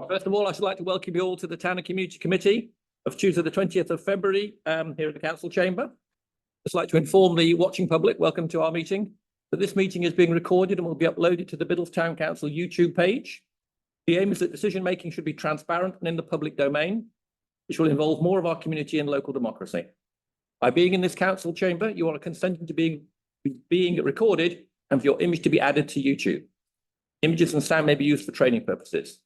First of all, I should like to welcome you all to the Town and Community Committee of Tuesday, the 20th of February, here at the Council Chamber. I'd like to inform the watching public, welcome to our meeting, that this meeting is being recorded and will be uploaded to the Biddulph Town Council YouTube page. The aim is that decision-making should be transparent and in the public domain, which will involve more of our community and local democracy. By being in this council chamber, you are consenting to being recorded and for your image to be added to YouTube. Images and sound may be used for training purposes.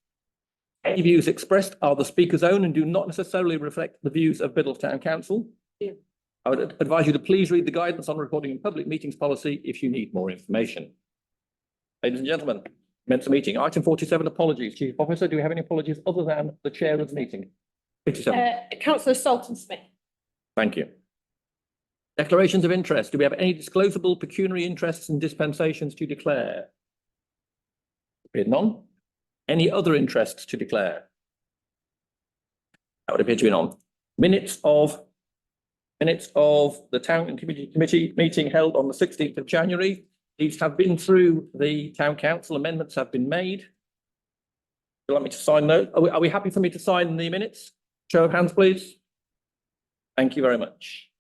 Any views expressed are the speaker's own and do not necessarily reflect the views of Biddulph Town Council. I would advise you to please read the guidance on recording in public meetings policy if you need more information. Ladies and gentlemen, commence the meeting. Item 47, apologies. Chief Officer, do we have any apologies other than the chair of the meeting? 57. Councillor Salton-Smith. Thank you. Declarations of interest. Do we have any disclosable pecuniary interests and dispensations to declare? Appeared none. Any other interests to declare? That would appear to be none. Minutes of the Town and Committee meeting held on the 16th of January. These have been through the Town Council. Amendments have been made. Would you like me to sign those? Are we happy for me to sign the minutes? Show of hands, please. Thank you very much.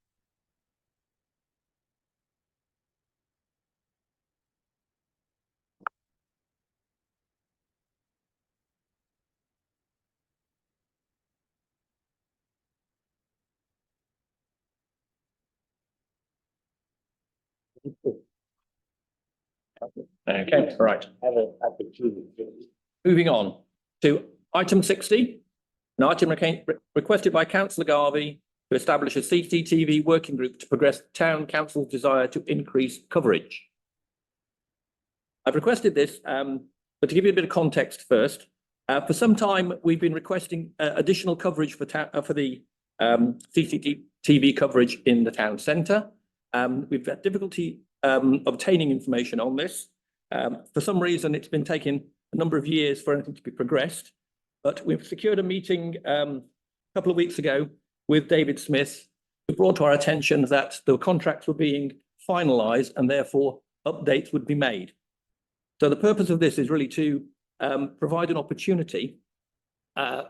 Okay, right. Moving on to item 60, an item requested by Councillor Garvey to establish a CCTV working group to progress Town Council's desire to increase coverage. I've requested this, but to give you a bit of context first, for some time we've been requesting additional coverage for the CCTV coverage in the town centre. We've had difficulty obtaining information on this. For some reason, it's been taking a number of years for anything to be progressed, but we've secured a meeting a couple of weeks ago with David Smith, who brought to our attention that the contracts were being finalised and therefore updates would be made. So the purpose of this is really to provide an opportunity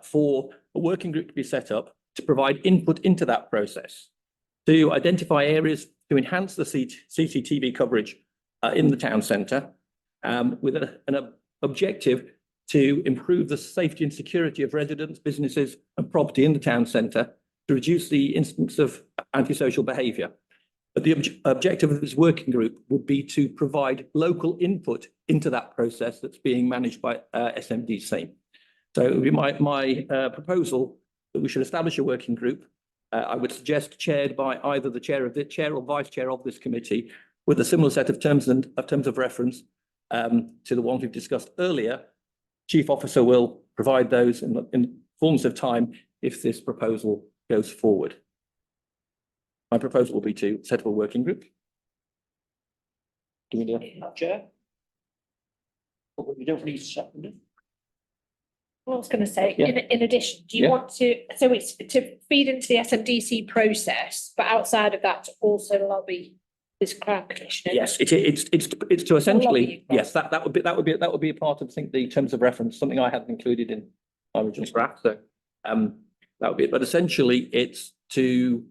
for a working group to be set up to provide input into that process, to identify areas to enhance the CCTV coverage in the town centre, with an objective to improve the safety and security of residents, businesses and property in the town centre, to reduce the instance of antisocial behaviour. But the objective of this working group would be to provide local input into that process that's being managed by SMDC. So it would be my proposal that we should establish a working group. I would suggest chaired by either the chair or vice chair of this committee, with a similar set of terms of reference to the ones we've discussed earlier. Chief Officer will provide those in fullness of time if this proposal goes forward. My proposal will be to set up a working group. Do we do that, Chair? You don't need to second it. Well, I was going to say, Yeah. in addition, do you want to, so it's to feed into the SMDC process, but outside of that, to also lobby this Crown Commissioner? Yes, it's to essentially, Lobbying. yes, that would be a part of, I think, the terms of reference, something I hadn't included in my original draft. So that would be it. But essentially, it's to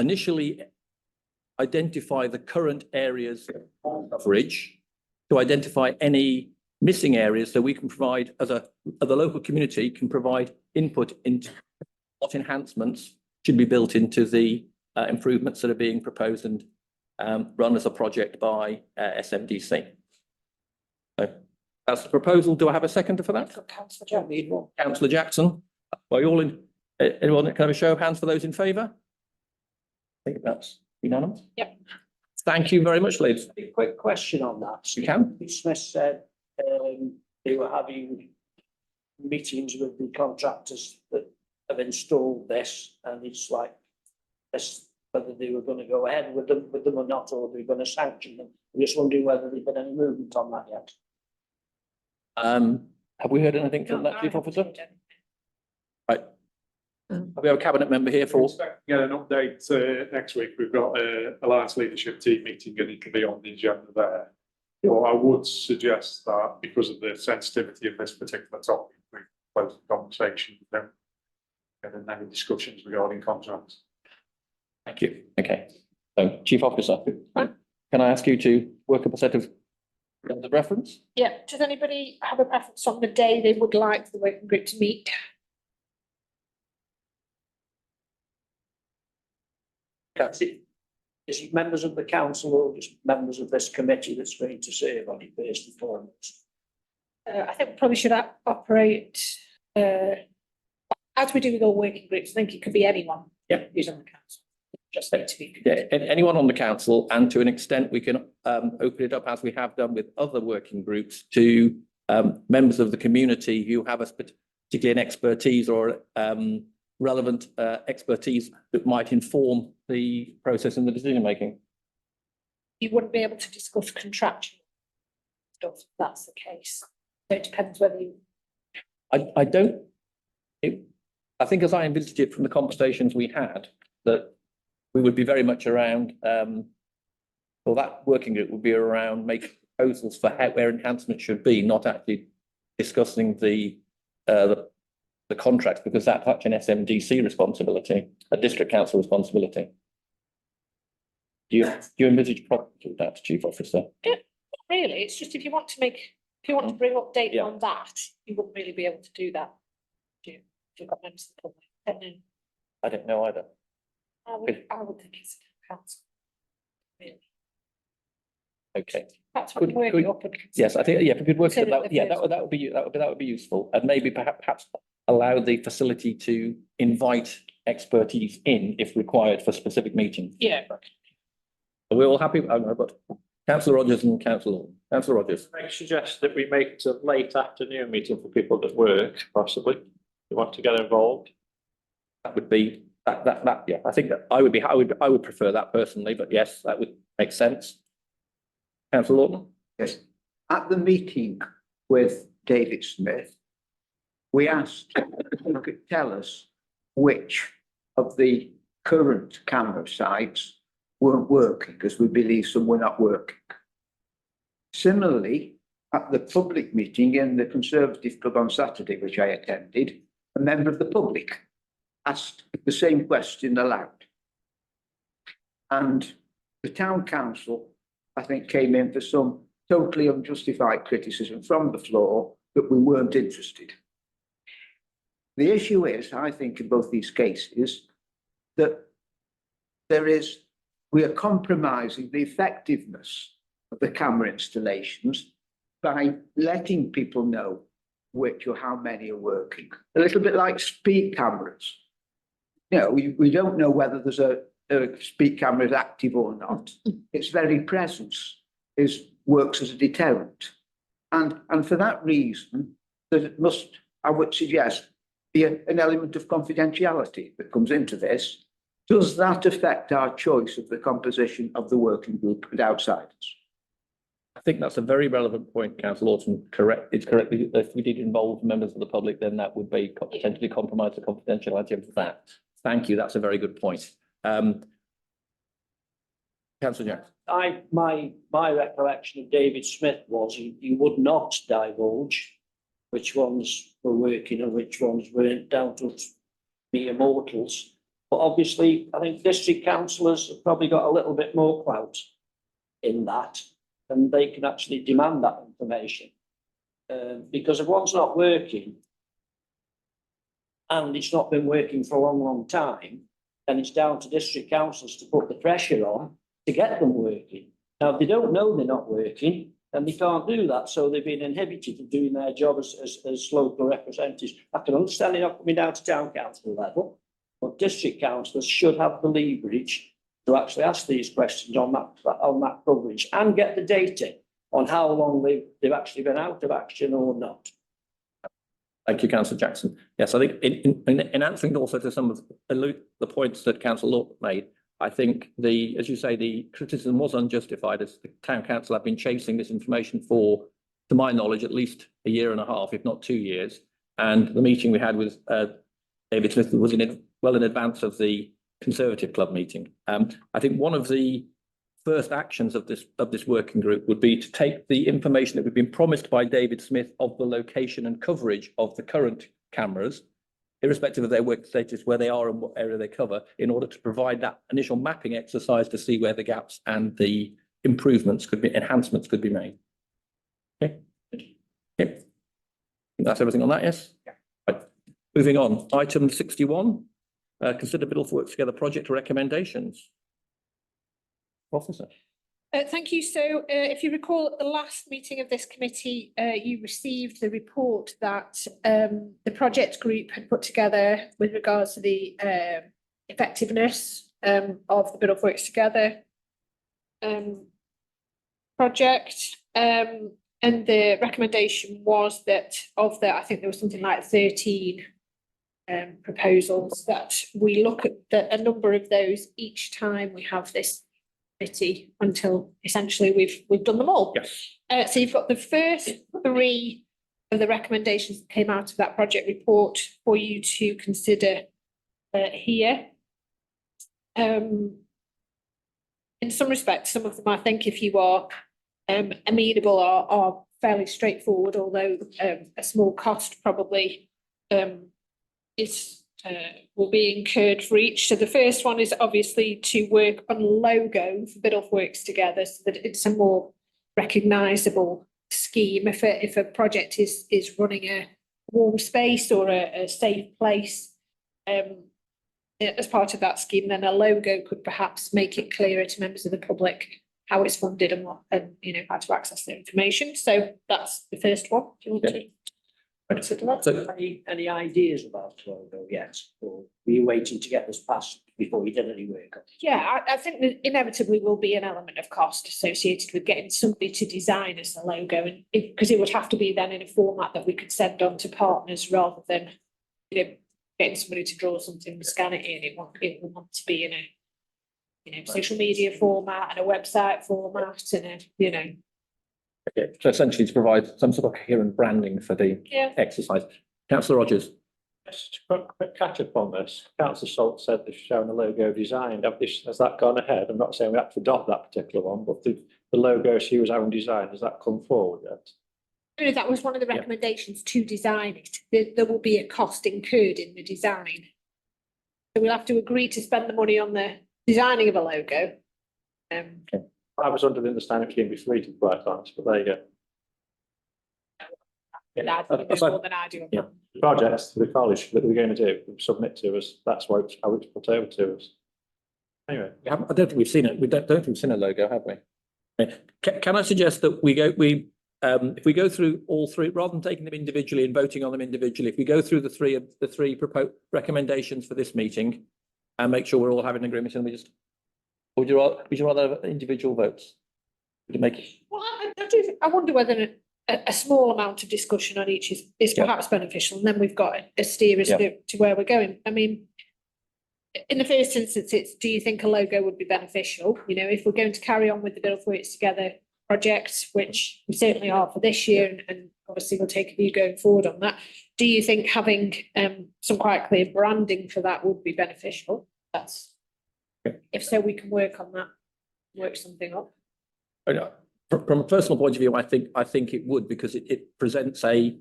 initially identify the current areas of coverage, to identify any missing areas, so we can provide, as the local community can provide input into what enhancements should be built into the improvements that are being proposed and run as a project by SMDC. So that's the proposal. Do I have a seconder for that? Councillor Jackson. Councillor Jackson. Are you all in? Anyone that can have a show of hands for those in favour? I think that's unanimous. Yep. Thank you very much, ladies. A quick question on that. You can. Smith said they were having meetings with the contractors that have installed this, and it's like this, whether they were going to go ahead with them or not, or they're going to sanction them. I'm just wondering whether there's been any movement on that yet. Have we heard anything from that, Chief Officer? Right. We have a cabinet member here for. Get an update next week. We've got a Alliance Leadership Team meeting and it can be on the agenda there. Well, I would suggest that because of the sensitivity of this particular topic, we close the conversation with them. And then any discussions regarding contracts. Thank you. Okay. So, Chief Officer, can I ask you to work up a set of the reference? Yeah, does anybody have a preference on the day they would like the working group to meet? That's it. Is it members of the council or just members of this committee that's going to serve on it based and foremost? I think we probably should operate, as we do with all working groups, I think it could be anyone. Yeah. Who's on the council. Just need to be. Yeah, anyone on the council, and to an extent, we can open it up as we have done with other working groups to members of the community who have a particularly an expertise or relevant expertise that might inform the process and the decision making. You wouldn't be able to discuss contractual stuff, if that's the case. So it depends whether you. I don't. I think as I envisaged it from the conversations we had, that we would be very much around, well, that working group would be around making proposals for where enhancement should be, not actually discussing the contracts, because that's such an SMDC responsibility, a district council responsibility. Do you envisage problems with that, Chief Officer? Yeah, not really, it's just if you want to bring update Yeah. on that, you wouldn't really be able to do that. Do you? If you've got members of the public, don't know. I don't know either. I would think it's council. Really, Okay. that's what Could- we're could- up and. Yes, I think, yeah, if we could work, Consider that, it the yeah, first. that would be useful, and maybe perhaps allow the facility to invite expertise in if required for specific meetings. Yeah. Are we all happy? I've got Councillor Rogers and Councillor Rogers. I suggest that we make it a late afternoon meeting for people that work, possibly, who want to get involved. That would be, yeah, I think that I would prefer that personally, but yes, that would make sense. Councillor Lawton? Yes, at the meeting with David Smith, we asked if he could tell us which of the current camera sites weren't working, because we believe some were not working. Similarly, at the public meeting in the Conservative Club on Saturday, which I attended, a member of the public asked the same question aloud. And the town council, I think, came in for some totally unjustified criticism from the floor that we weren't interested. The issue is, I think, in both these cases, that we are compromising the effectiveness of the camera installations by letting people know which or how many are working. A little bit like speed cameras. You know, we don't know whether there's a speed camera is active or not. Its very presence works as a deterrent. And for that reason, there must, I would suggest, be an element of confidentiality that comes into this. Does that affect our choice of the composition of the working group and outsiders? I think that's a very relevant point, Councillor Lawton. Correct. It's correct. If we did involve members of the public, then that would be potentially compromise the confidentiality of that. Thank you. That's a very good point. Councillor Jackson. My recollection of David Smith was he would not divulge which ones were working and which ones weren't, down to mere mortals. But obviously, I think district councillors have probably got a little bit more clout in that, and they can actually demand that information. Because if one's not working, and it's not been working for a long, long time, then it's down to district councils to put the pressure on to get them working. Now, if they don't know they're not working, then they can't do that. So they've been inhibited from doing their job as local representatives. I can understand it not coming down to town council level, but district councillors should have the leverage to actually ask these questions on that coverage and get the data on how long they've actually been out of action or not. Thank you, Councillor Jackson. Yes, I think in answering also to some of the points that Councillor Lawton made, I think as you say, the criticism was unjustified, as the town council have been chasing this information for, to my knowledge, at least a year and a half, if not 2 years. And the meeting we had with David Smith was well in advance of the Conservative Club meeting. I think one of the first actions of this working group would be to take the information that we've been promised by David Smith of the location and coverage of the current cameras, irrespective of their work status, where they are and what area they cover, in order to provide that initial mapping exercise to see where the gaps and the improvements could be, enhancements could be made. Okay. Okay. That's everything on that, yes? Yeah. Right. Moving on, item 61, consider Biddulph Works Together project recommendations. Officer. Thank you. So if you recall at the last meeting of this committee, you received the report that the project group had put together with regards to the effectiveness of the Biddulph Works Together project. And the recommendation was that of the, I think there was something like 13 proposals, that we look at a number of those each time we have this committee until essentially we've done them all. Yes. So you've got the first 3 of the recommendations that came out of that project report for you to consider here. In some respects, some of them, I think, if you are amenable, are fairly straightforward, although a small cost probably will be incurred for each. So the first one is obviously to work on logo for Biddulph Works Together, so that it's a more recognisable scheme. If a project is running a warm space or a safe place as part of that scheme, then a logo could perhaps make it clearer to members of the public how it's funded and what, and how to access their information. So that's the first one. Do you want to consider that? So, Any ideas about logo yet? Or were you waiting to get this passed before you did any work on it? Yeah, I think that inevitably will be an element of cost associated with getting somebody to design us a logo, and because it would have to be then in a format that we could send on to partners rather than getting somebody to draw something and scan it in. It would want to be in a social media format and a website format and okay, so essentially to provide some sort of coherent branding for the yeah. exercise. Councillor Rogers. Just a quick catch up on this. Councillor Salt said they've shown a logo designed. Has that gone ahead? I'm not saying we have to adopt that particular one, but the logo she was having designed, has that come forward yet? That was one of the recommendations to design it. There will be a cost incurred in the design. So we'll have to agree to spend the money on the designing of a logo. I was under the understanding it can be free to be quite honest, but there you go. I think there's more than I do on Yeah. that. Projects to the college that we're going to do, submit to us, that's how it's put over to us. Anyway. I don't think we've seen it. We don't think we've seen a logo, have we? Can I suggest that if we go through all 3, rather than taking them individually and voting on them individually, if we go through the three proposed recommendations for this meeting and make sure we're all having an agreement, and would you rather have individual votes? Would you make it? Well, I wonder whether a small amount of discussion on each is perhaps beneficial, and then we've got a steer as to where we're going. I mean, in the first instance, it's, do you think a logo would be beneficial? If we're going to carry on with the Biddulph Works Together project, which we certainly are for this year, and obviously we'll take a view going forward on that. Do you think having some quite clear branding for that would be beneficial? If so, we can work on that, work something up. From a personal point of view, I think it would, because it presents a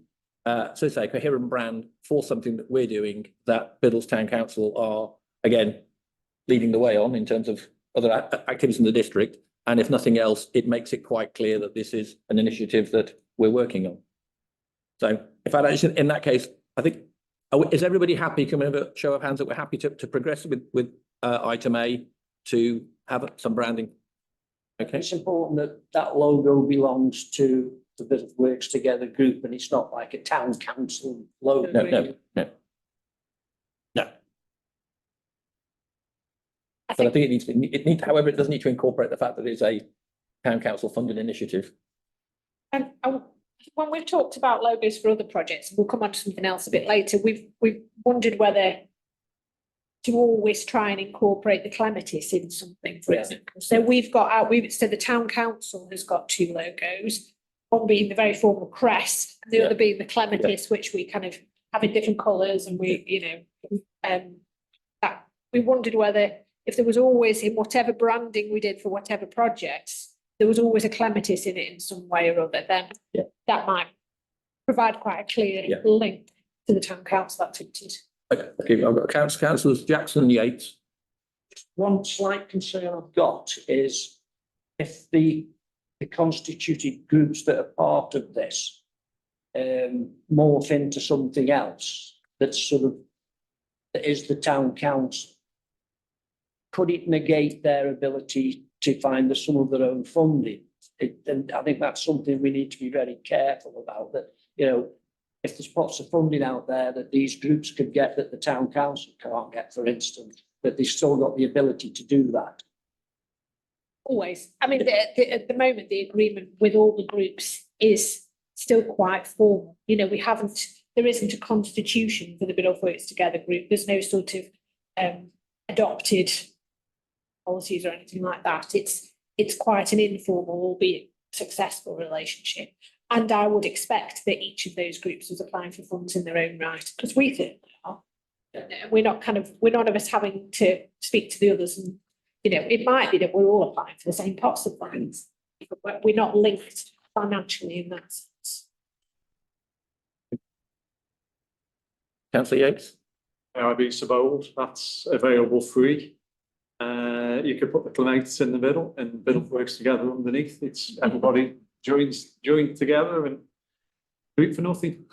coherent brand for something that we're doing, that Biddulph Town Council are again leading the way on in terms of other activities in the district. And if nothing else, it makes it quite clear that this is an initiative that we're working on. So in that case, I think, is everybody happy? Can we have a show of hands that we're happy to progress with item A to have some branding? Okay. It's important that that logo belongs to the Biddulph Works Together group, and it's not like a town council logo. No. But I think however, it does need to incorporate the fact that it's a town council funded initiative. And when we've talked about logos for other projects, and we'll come on to something else a bit later, we've wondered whether to always try and incorporate the clematis in something, for example. So the town council has got 2 logos, one being the very formal crest, and the other being the clematis, which we kind of have in different colours, and that we wondered whether, if there was always, in whatever branding we did for whatever projects, there was always a clematis in it in some way or other, then that might provide quite a clear link. to the town council activities. Okay, I've got councillors Jackson and Yates. One slight concern I've got is if the constituted groups that are part of this morph into something else that's sort of, that is the town council, could it negate their ability to find the sum of their own funding? And I think that's something we need to be very careful about, that, you know, if there's pots of funding out there that these groups could get that the town council can't get, for instance, that they've still got the ability to do that. Always. I mean, at the moment, the agreement with all the groups is still quite formal. You know, there isn't a constitution for the Biddulph Works Together group. There's no sort of adopted policies or anything like that. It's quite an informal, albeit successful relationship. And I would expect that each of those groups was applying for funds in their own right, because we think they are. We're none of us having to speak to the others, and, you know, it might be that we're all applying for the same pots of funds, but we're not linked financially in that sense. Councillor Yates. AIB Sub-Old, that's available free. You could put the clematis in the middle and Biddulph Works Together underneath. It's everybody joins together and do it for nothing.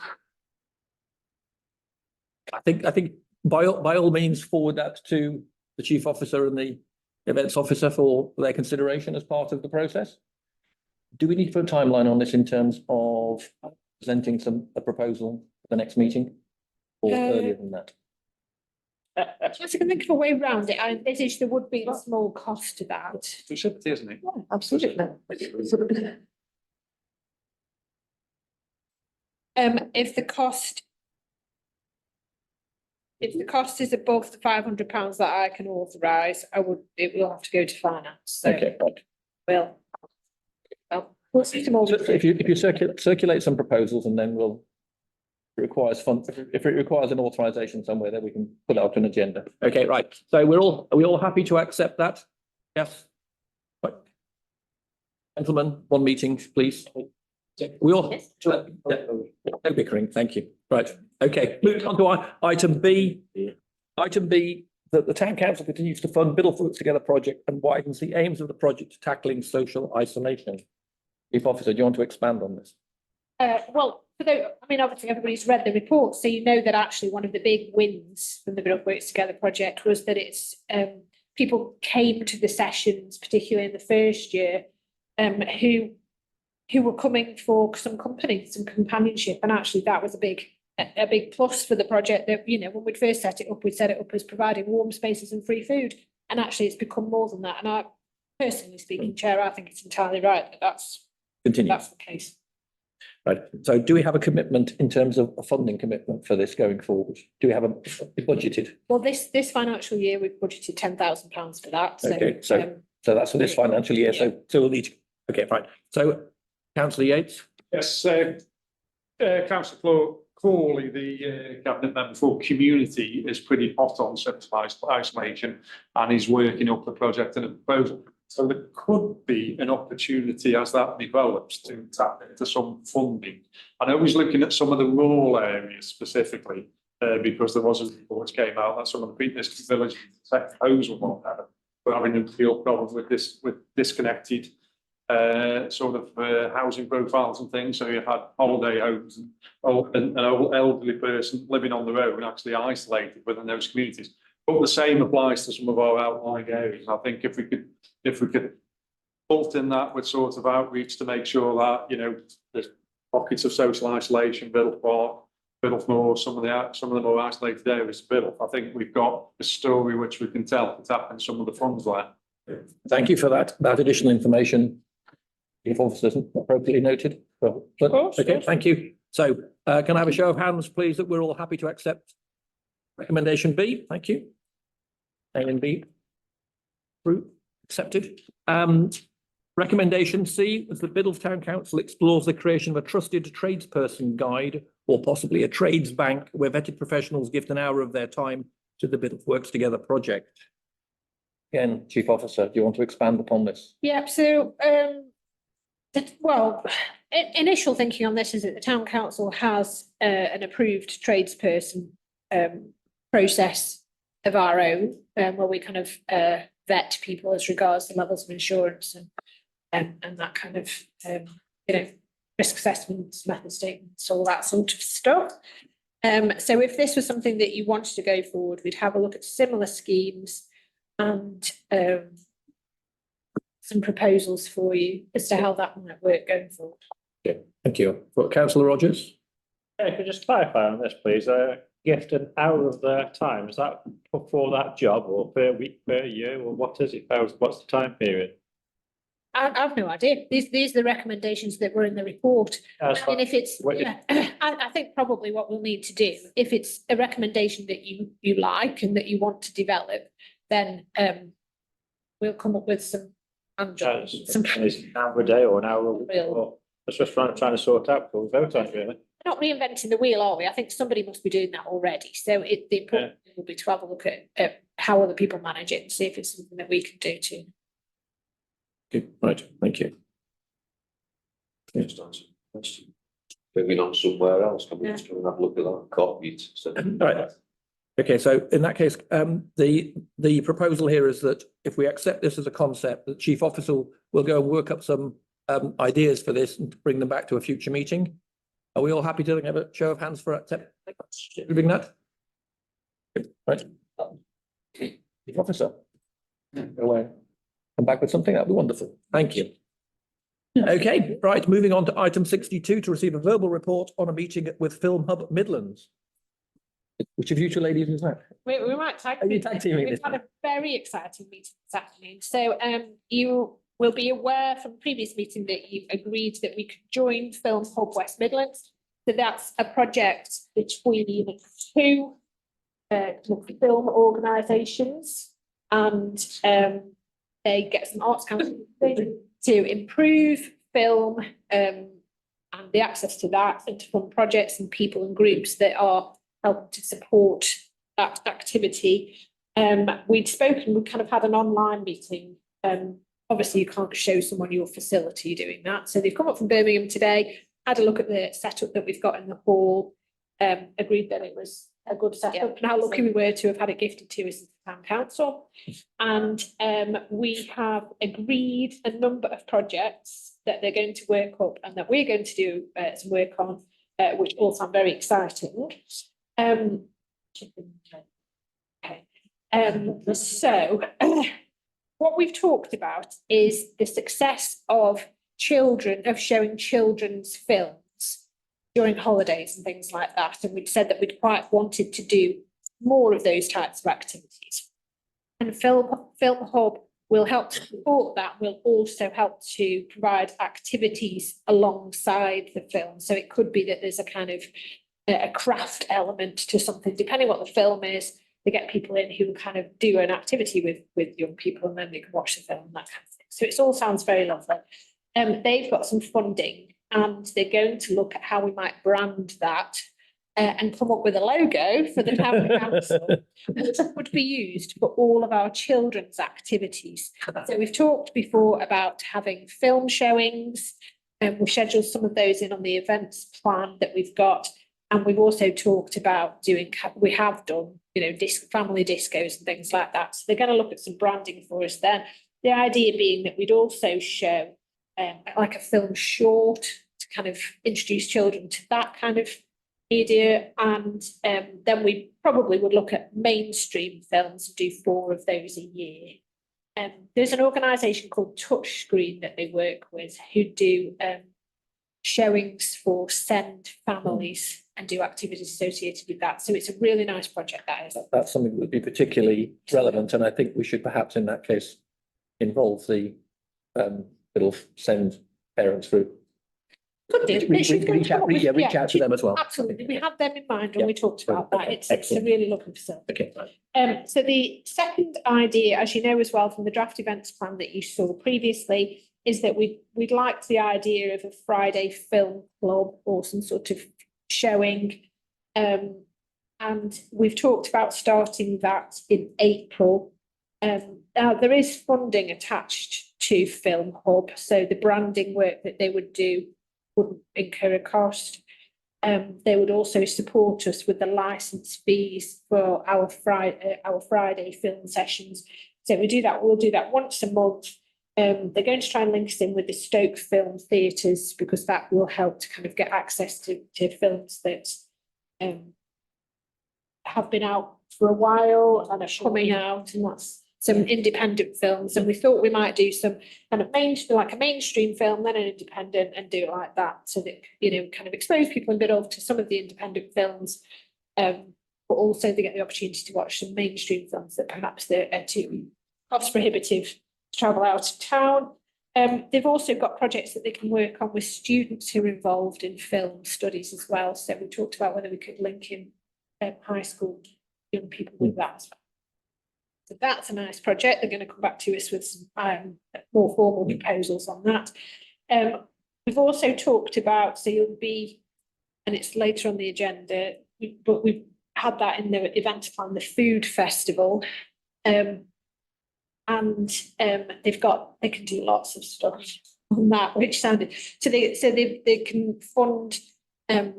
I think by all means forward that to the chief officer and the events officer for their consideration as part of the process. Do we need to put a timeline on this in terms of presenting a proposal for the next meeting, or earlier than that? If I can think of a way around it, I envisage there would be a small cost to that. It's a sympathy, isn't it? Yeah, absolutely. If the cost is above the £500 that I can authorise, it will have to go to finance. So Okay, right. we'll see tomorrow. So if you circulate some proposals, and then if it requires an authorization somewhere, then we can put out an agenda. Okay, right. So are we all happy to accept that? Yes. Right. Gentlemen, one meeting, please. We all, no bickering, thank you. Right, okay, moving on to item B. Item B, that the town council continues to fund Biddulph Works Together project and widens the aims of the project to tackling social isolation. Chief Officer, do you want to expand on this? Well, obviously everybody's read the report, so you know that actually one of the big wins from the Biddulph Works Together project was that it's people came to the sessions, particularly in the first year, who were coming for some company, some companionship, and actually that was a big plus for the project. That, you know, when we first set it up, we set it up as providing warm spaces and free food, and actually it's become more than that. And I, personally speaking, Chair, I think it's entirely right that that's the case. Right, so do we have a commitment in terms of a funding commitment for this going forward? Do we have a budgeted? Well, this financial year, we've budgeted £10,000 for that. So, Okay, so that's for this financial year, so we'll need to, okay, fine. So, Councillor Yates? Yes, Councillor Crawley, the cabinet member for community, is pretty hot on centralised isolation and is working up a project and a proposal. So there could be an opportunity as that develops to tap into some funding. I know he's looking at some of the rural areas specifically, because there was a report which came out that some of the business villages, hose or whatever, were having a real problem with disconnected sort of housing profiles and things. So you had holiday homes and an elderly person living on their own, actually isolated within those communities. But the same applies to some of our outlying areas. I think if we could bolt in that with sort of outreach to make sure that, you know, there's pockets of social isolation, Biddulph Park, Biddulph Moor, some of the more isolated areas of Biddulph, I think we've got a story which we can tell to tap in some of the funds there. Thank you for that additional information. Chief Officer, appropriately noted. Okay, thank you. So can I have a show of hands, please, that we're all happy to accept recommendation B? Thank you. A and B. Group accepted. Recommendation C was the Biddulph Town Council explores the creation of a trusted tradesperson guide, or possibly a trades bank, where vetted professionals give an hour of their time to the Biddulph Works Together project. Again, Chief Officer, do you want to expand upon this? Yeah, so well, initial thinking on this is that the town council has an approved tradesperson process of our own, where we kind of vet people as regards the levels of insurance and that kind of risk assessments, method statements, all that sort of stuff. So if this was something that you wanted to go forward, we'd have a look at similar schemes and some proposals for you as to how that might work going forward. Okay, thank you. For Councillor Rogers? Yeah, could you just clarify on this, please? Gift an hour of their time, is that for that job or per week, per year, or what is it? What's the time period? I've no idea. These are the recommendations that were in the report. That's And if it's, what you- yeah, I think probably what we'll need to do, if it's a recommendation that you like and that you want to develop, then we'll come up with some. Some Is it an hour a day or an hour a week? Real. Or that's just trying to sort out before we vote on it, really. We're not reinventing the wheel, are we? I think somebody must be doing that already. So the important thing will be to have a look at how other people manage it and see if it's something that we can do too. Okay, right, thank you. Just answer the question. Moving on somewhere else, can we Yeah. just go and have a look at that copy? Right. Okay, so in that case, the proposal here is that if we accept this as a concept, the chief officer will go and work up some ideas for this and bring them back to a future meeting. Are we all happy to have a show of hands for approving that? Right. Chief officer. Go away. Come back with something, that'd be wonderful. Thank you. Okay, right, moving on to item 62, to receive a verbal report on a meeting with Film Hub Midlands. Which of you two ladies is that? We might tag. Are you tag teaming We've this had one? a very exciting meeting this afternoon. So you will be aware from previous meeting that you've agreed that we could join Film Hub West Midlands. So that's a project between two film organisations, and they get some arts council to improve film and the access to that, and to fund projects and people and groups that are helping to support that activity. We'd spoken, we kind of had an online meeting. Obviously you can't show someone your facility doing that. So they've come up from Birmingham today, had a look at the setup that we've got in the hall, agreed that it was a good setup, and how lucky we were to have had it gifted to us as the town council. And we have agreed a number of projects that they're going to work up and that we're going to do some work on, which all sound very exciting. So what we've talked about is the success of showing children's films during holidays and things like that. And we'd said that we'd quite wanted to do more of those types of activities. And Film Hub will help to support that, will also help to provide activities alongside the film. So it could be that there's a kind of a craft element to something, depending what the film is. They get people in who kind of do an activity with young people, and then they can watch the film and that kind of thing. So it all sounds very lovely. They've got some funding, and they're going to look at how we might brand that and come up with a logo for the town council that would be used for all of our children's activities. So we've talked before about having film showings, and we'll schedule some of those in on the events plan that we've got. And we've also talked about we have done, family discos and things like that. So they're going to look at some branding for us then. The idea being that we'd also show like a film short to kind of introduce children to that kind of media. And then we probably would look at mainstream films and do 4 of those a year. There's an organisation called Touchscreen that they work with, who do showings for SEND families and do activities associated with that. So it's a really nice project, that is. That's something that would be particularly relevant, and I think we should perhaps in that case involve the little SEND parents group. Could do. Reach out to them as well. Absolutely. We had them in mind when Yeah. we talked about that. Okay, It's a excellent. really lovely facility. Okay, So the second idea, as you know as well from the draft events plan that you saw previously, is that we'd like the idea of a Friday film club or some sort of showing. And we've talked about starting that in April. Now there is funding attached to Film Hub, so the branding work that they would do wouldn't incur a cost. They would also support us with the licence fees for our Friday film sessions. So we'll do that once a month. They're going to try and link us in with the Stoke Film Theatres because that will help to kind of get access to films that have been out for a while and are coming out, and that's some independent films. And we thought we might do some kind of like a mainstream film, then an independent, and do it like that, so that, you know, kind of expose people a bit to some of the independent films, but also they get the opportunity to watch some mainstream films that perhaps they're too cost prohibitive to travel out of town. They've also got projects that they can work on with students who are involved in film studies as well. So we talked about whether we could link in high school young people with that as well. So that's a nice project. They're going to come back to us with some more formal proposals on that. We've also talked about, so you'll be, and it's later on the agenda, but we've had that in the event plan, the food festival. And they can do lots of stuff on that, which sounded, so they can fund, there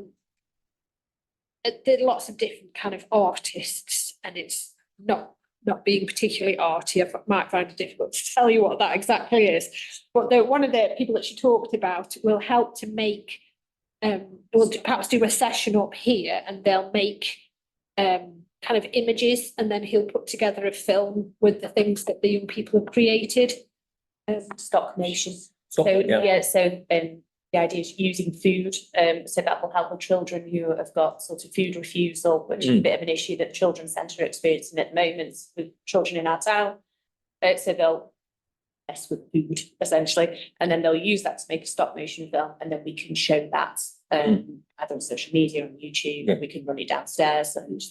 are lots of different kind of artists, and it's not being particularly arty. I might find it difficult to tell you what that exactly is, but one of the people that she talked about will help to make, will perhaps do a session up here, and they'll make kind of images, and then he'll put together a film with the things that the young people have created. Stock nation. So the idea is using food, so that will help the children who have got sort of food refusal, which is a bit of an issue that the Children's Centre are experiencing at the moment with children in our town. So they'll mess with food essentially, and then they'll use that to make a stop motion film, and then we can show that either on social media, on YouTube, and we can run it downstairs, and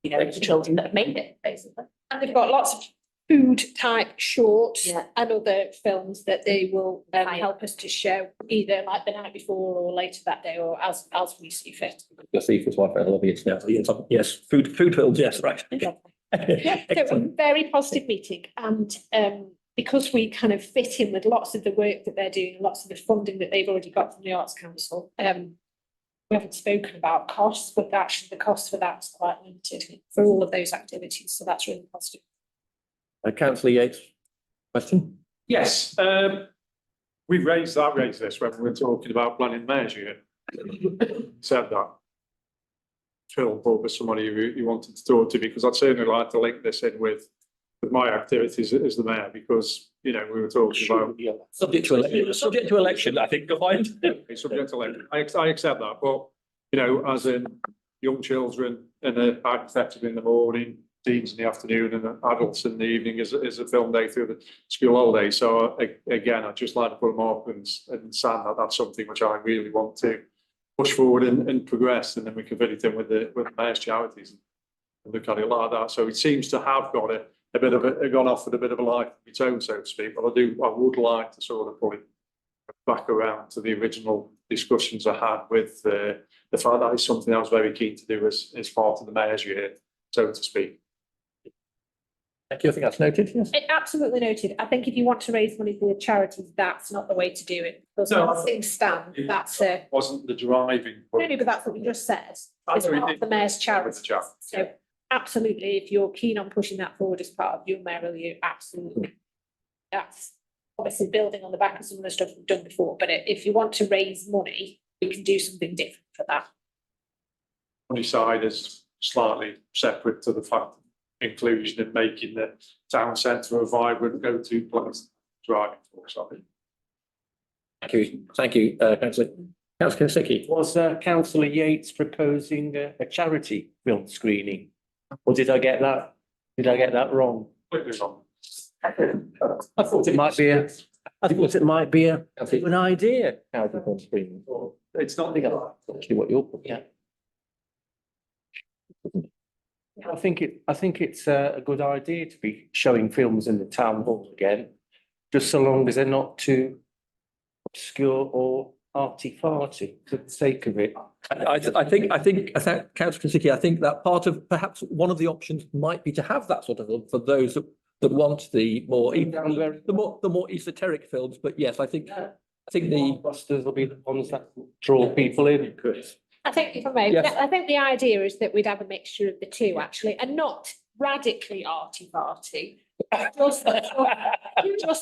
you know, the children that have made it basically. And they've got lots of food type shorts and other films that they will help us to show either like the night before or later that day, or as we see fit. The thief is my friend, lobbyist now. Yes, food films, yes, right. So a very positive meeting, and because we kind of fit in with lots of the work that they're doing, lots of the funding that they've already got from the Arts Council, we haven't spoken about costs, but actually the cost for that is quite limited for all of those activities, so that's really positive. Councillor Yates, question? Yes, we raised this when we were talking about planning measure. Said that. Phil, over somebody you wanted to talk to, because I'd certainly like to link this in with my activities as the mayor, because, you know, we were talking about. Subject to election, I think you'll find. Subject to election. I accept that, but, you know, as in young children and hypothetically in the morning, teens in the afternoon, and adults in the evening is a film day through the school holiday. So again, I'd just like to put them up and sand that that's something which I really want to push forward and progress, and then we can fit it in with the mayor's charities and look at it like that. So it seems to have got a bit of gone off with a bit of a life of its own, so to speak. But I would like to sort of put it back around to the original discussions I had with the fact that is something I was very keen to do as part of the mayor's year, so to speak. Thank you. I think that's noted. Yes. Absolutely noted. I think if you want to raise money for the charities, that's not the way to do it. Because as things stand, that's Wasn't the driving. no, but that's what we just said. It's part of the mayor's charity. So absolutely, if you're keen on pushing that forward as part of your mayoral year, absolutely. That's obviously building on the back of some of the stuff we've done before. But if you want to raise money, we can do something different for that. Money side is slightly separate to the fact of inclusion and making the town centre a vibrant go-to place driving for something. Thank you, Councillor. Councillor Kosicki. Was Councillor Yates proposing a charity film screening, or did I get that? Did I get that wrong? Completely wrong. I thought it might be a. I thought it might be an idea. Charity film screening. It's not Actually, what you're putting. Yeah. I think it's a good idea to be showing films in the town hall again, just so long as they're not too obscure or arty-farty for the sake of it. I think, Councillor Kosicki, I think that part of perhaps one of the options might be to have that sort of for those that want the more esoteric films. But yes, I think I think the, Clusters will be the ones that draw people in, Chris. I think if I may, Yes. I think the idea is that we'd have a mixture of the two actually, and not radically arty-farty. Just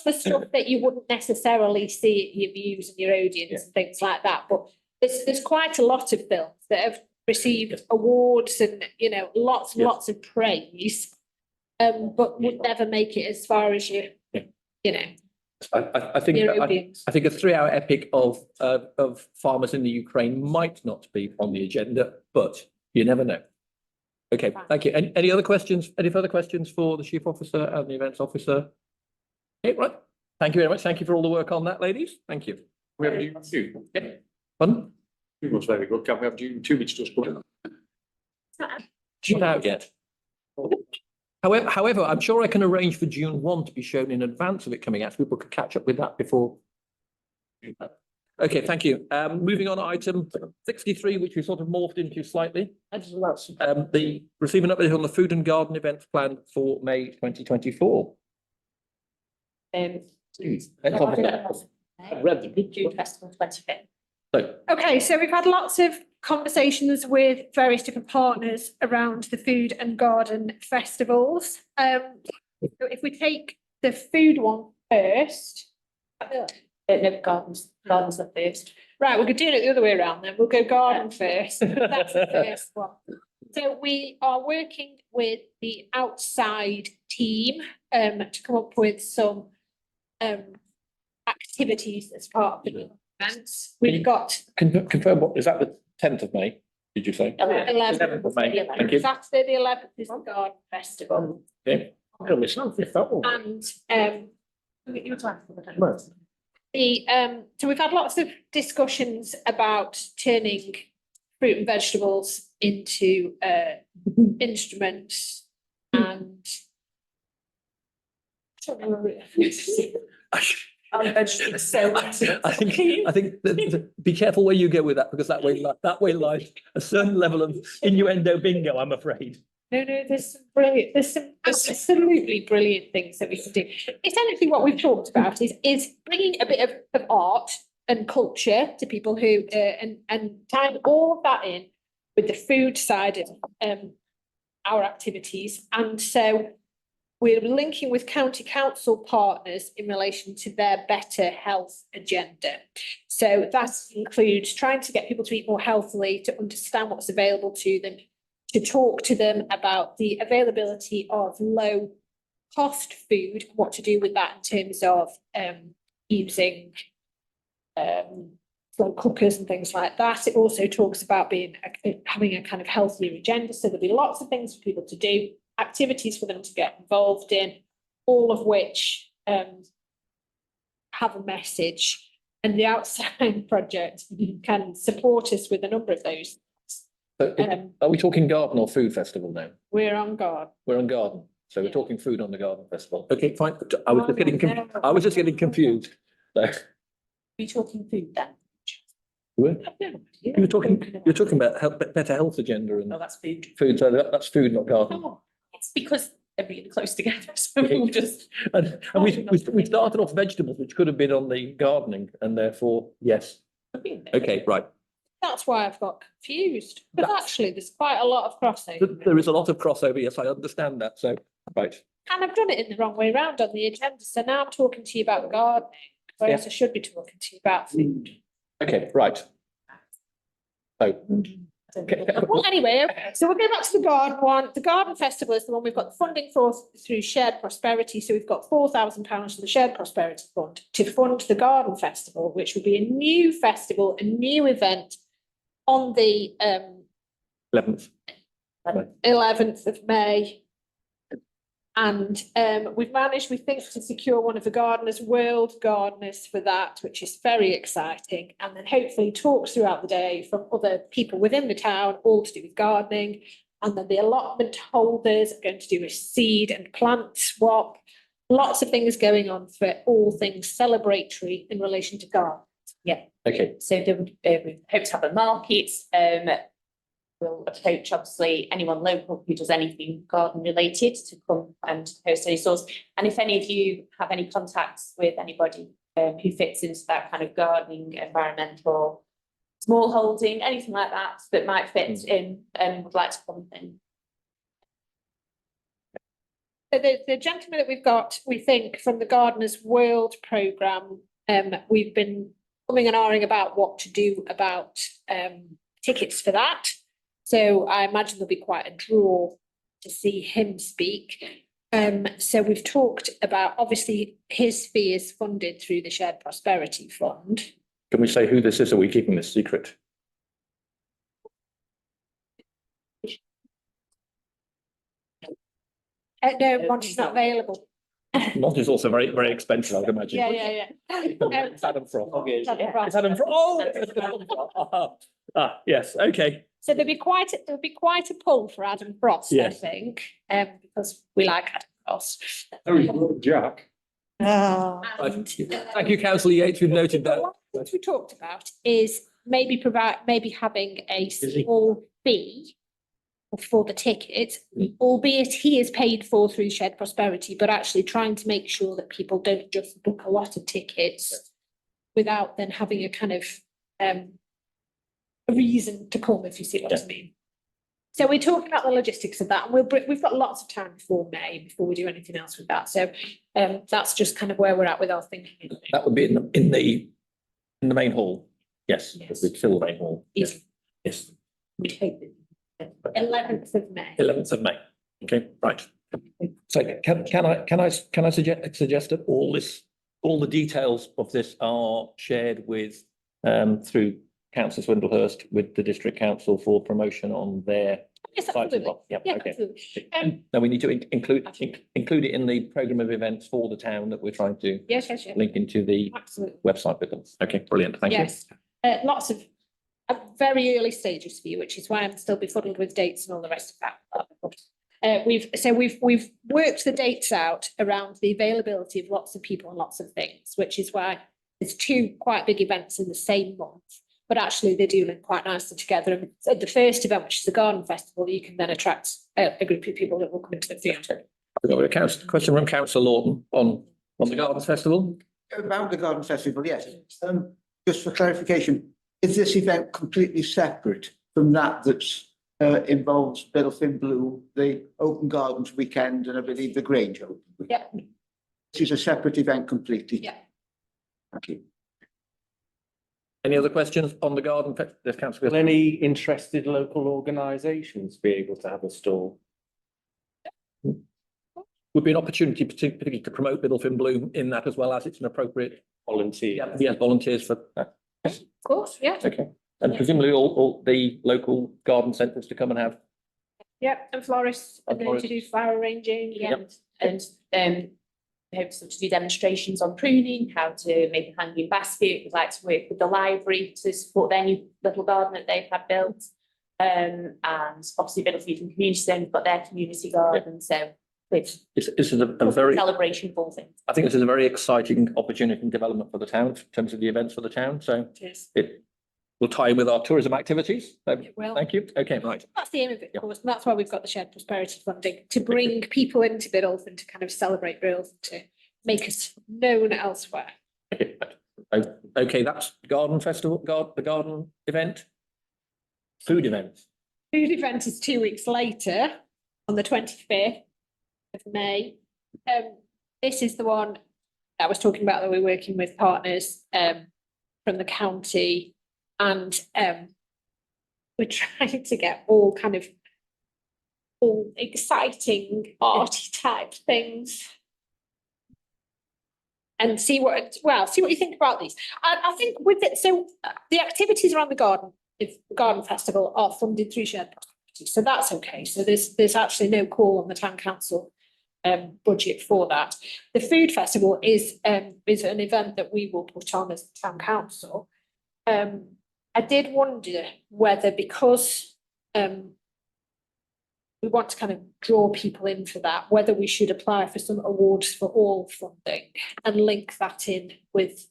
the stuff that you wouldn't necessarily see at your views and your audience and things like that, but there's quite a lot of films that have received awards and, you know, lots and Yes. lots of praise. But would never make it as far as you know, I think, your I audience. think a 3-hour epic of farmers in the Ukraine might not be on the agenda, but you never know. Okay, Fine. thank you. Any other questions? Any further questions for the chief officer and the events officer? Okay, right. Thank you very much. Thank you for all the work on that, ladies. Thank you. We have June 2. Yeah. Pardon? June was very good. Can we have June 2, which just put It's not out yet. However, I'm sure I can arrange for June 1 to be shown in advance of it coming out, so people could catch up with that before. Okay, thank you. Moving on to item 63, which we sort of morphed into slightly. The receive an update on the food and garden events planned for May 2024. Um, I've read them. Food Festival 25th. So, Okay, so we've had lots of conversations with various different partners around the food and garden festivals. So if we take the food one first. No, gardens are first. Right, we're doing it the other way around then. We'll go garden first. That's the first one. So we are working with the outside team to come up with some activities as part of the events. We've got confirm what, is that the 10th of May, did you say? 11th of May. Thank you. Saturday, the 11th is the garden festival. Okay. And so we've had lots of discussions about turning fruit and vegetables into instruments and I don't know. I think be careful where you go with that, because that way lies a certain level of innuendo bingo, I'm afraid. No, there's some absolutely brilliant things that we can do. Essentially, what we've talked about is bringing a bit of art and culture to people who and tying all of that in with the food side of our activities. And so we're linking with county council partners in relation to their better health agenda. So that includes trying to get people to eat more healthily, to understand what's available to them, to talk to them about the availability of low cost food, what to do with that in terms of using slow cookers and things like that. It also talks about having a kind of healthier agenda. So there'll be lots of things for people to do, activities for them to get involved in, all of which have a message. And the Outside Project can support us with a number of those. So are we talking garden or food festival now? We're on guard. We're on garden, so we're talking food on the garden festival. Okay, fine. I was just getting confused. So, Are talking food then? you're talking about better health agenda and Oh, that's food. food, so that's food, not garden. Oh, it's because they're really close together, so we'll just. And we started off vegetables, which could have been on the gardening, and therefore, yes. Okay, right. That's why I've got confused. But actually, there's quite a lot of crossover. There is a lot of crossover, yes, I understand that, so, right. And I've done it in the wrong way round on the agenda. So now I'm talking to you about gardening, whereas I should be talking to you about food. Okay, right. So, Well, anyway, so we'll go back to the garden one. The garden festival is the one we've got the funding for through Shared Prosperity. So we've got £4,000 from the Shared Prosperity Fund to fund the garden festival, which will be a new festival, a new event on the 11th. 11th of May. And we've managed, we think, to secure one of the Gardeners World Gardeners for that, which is very exciting. And then hopefully talks throughout the day from other people within the town, all to do with gardening. And then the allotment holders are going to do a seed and plant swap. Lots of things going on for all things celebratory in relation to garden. Yeah. Okay. So we hope to have a market. We'll approach obviously anyone local who does anything garden related to come and host any sorts. And if any of you have any contacts with anybody who fits into that kind of gardening, environmental, small holding, anything like that might fit in and would like to come in. So the gentleman that we've got, we think from the Gardeners World programme, we've been umming and ahhing about what to do about tickets for that. So I imagine there'll be quite a draw to see him speak. So we've talked about, obviously, his fee is funded through the Shared Prosperity Fund. Can we say who this is? Are we keeping this secret? No, Monty's not available. Monty's also very, very expensive, I would imagine. Yeah. It's Adam Frost. It's Adam Frost. It's Adam Frost. Ah, yes, okay. So there'll be quite a pull for Adam Frost, I Yes. think, because we like Adam Frost. Jack. And Thank you, councillor Yates, we've noted that. one of the things we talked about is maybe having a small fee for the ticket, albeit he is paid for through Shared Prosperity, but actually trying to make sure that people don't just book a lot of tickets without then having a kind of a reason to come, if you see what I mean. So we're talking about the logistics of that, and we've got lots of time before May, before we do anything else with that. So that's just kind of where we're at with our thinking. That would be in the main hall. Yes, Yes. it's still the main hall. Easy. Yes, We'd hope that 11th of May. 11th of May. Okay, right. So can I suggest that all the details of this are shared with through Councillor Swindlehurst with the district council for promotion on their Yes, site as absolutely. well? Yeah, Yeah, okay. absolutely. No, we need to include it in the programme of events for the town that we're trying to Yes. link into the Absolutely. website with them. Okay, brilliant, thank you. Yes, lots of very early stages for you, which is why I'm still befuddled with dates and all the rest of that. We've worked the dates out around the availability of lots of people and lots of things, which is why there's two quite big events in the same month, but actually they do link quite nicely together. And at the first event, which is the Garden Festival, you can then attract a group of people that will come into the theatre. We've got a question from councillor Lawton on the Gardens Festival. About the Garden Festival, yes. Just for clarification, is this event completely separate from that's involves Biddlefin Blue, the Open Gardens Weekend, and I believe the Grange Open Weekend? Yeah. This is a separate event completely? Yeah. Thank you. Any other questions on the garden? There's councillor. Will any interested local organisations be able to have a stall? Would be an opportunity particularly to promote Biddlefin Bloom in that as well, as it's an appropriate, Volunteer? volunteers for that. Of course, yeah. Okay, and Yeah. presumably all the local garden centres to come and have. Yeah, and florists, and And then to do florists. flower arranging. And we hope to do demonstrations on pruning, how to make a hanging basket. We'd like to work with the library to support their new little garden that they've had built. And obviously Biddlefield and Community Zone have got their community garden, so it's This is a very, celebration of all things. I think this is a very exciting opportunity and development for the town in terms of the events for the town, so Cheers. it will tie in with our tourism activities. So, It will. thank you. Okay, right. That's the aim of it, Yeah. of course, and that's why we've got the Shared Prosperity funding, to bring people into Biddulph to kind of celebrate Biddulph, to make us known elsewhere. Okay, that's garden festival, the garden event. Food events. Food event is 2 weeks later, on the 25th of May. This is the one I was talking about, that we're working with partners from the county, and we're trying to get all exciting arty type things. And see what you think about these. I think with it, so the activities around the garden festival are funded through Shared Prosperity, so that's okay. So there's actually no call on the town council budget for that. The food festival is an event that we will put on as the town council. I did wonder whether, because we want to kind of draw people in for that, whether we should apply for some awards for all funding and link that in with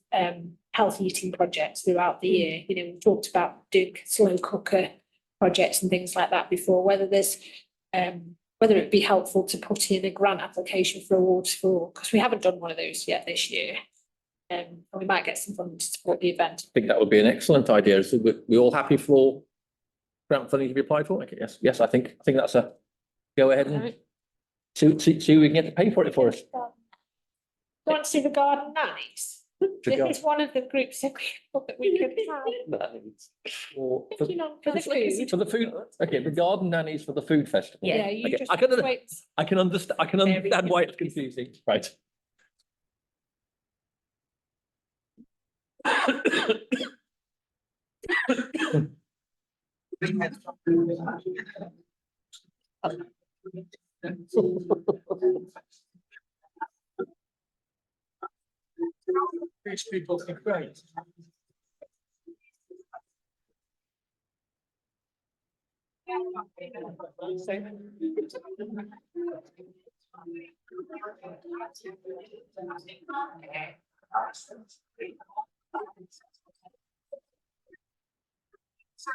healthy eating projects throughout the year. You know, we talked about doing slow cooker projects and things like that before, whether there's whether it'd be helpful to put in a grant application for awards for, because we haven't done one of those yet this year. And we might get some funding to support the event. I think that would be an excellent idea. So we all happy for grant funding to be applied for? Okay, yes, I think that's a go ahead and Right. see who we can get to pay for it for us. You want to see the garden nannies? This is one of the groups of people that we could have. For Thinking on for the food. For the food, okay, the garden nannies for the food festival. Yeah. Yeah, you Okay, just I can- wait. I can understand why it's confusing, right? These people are great.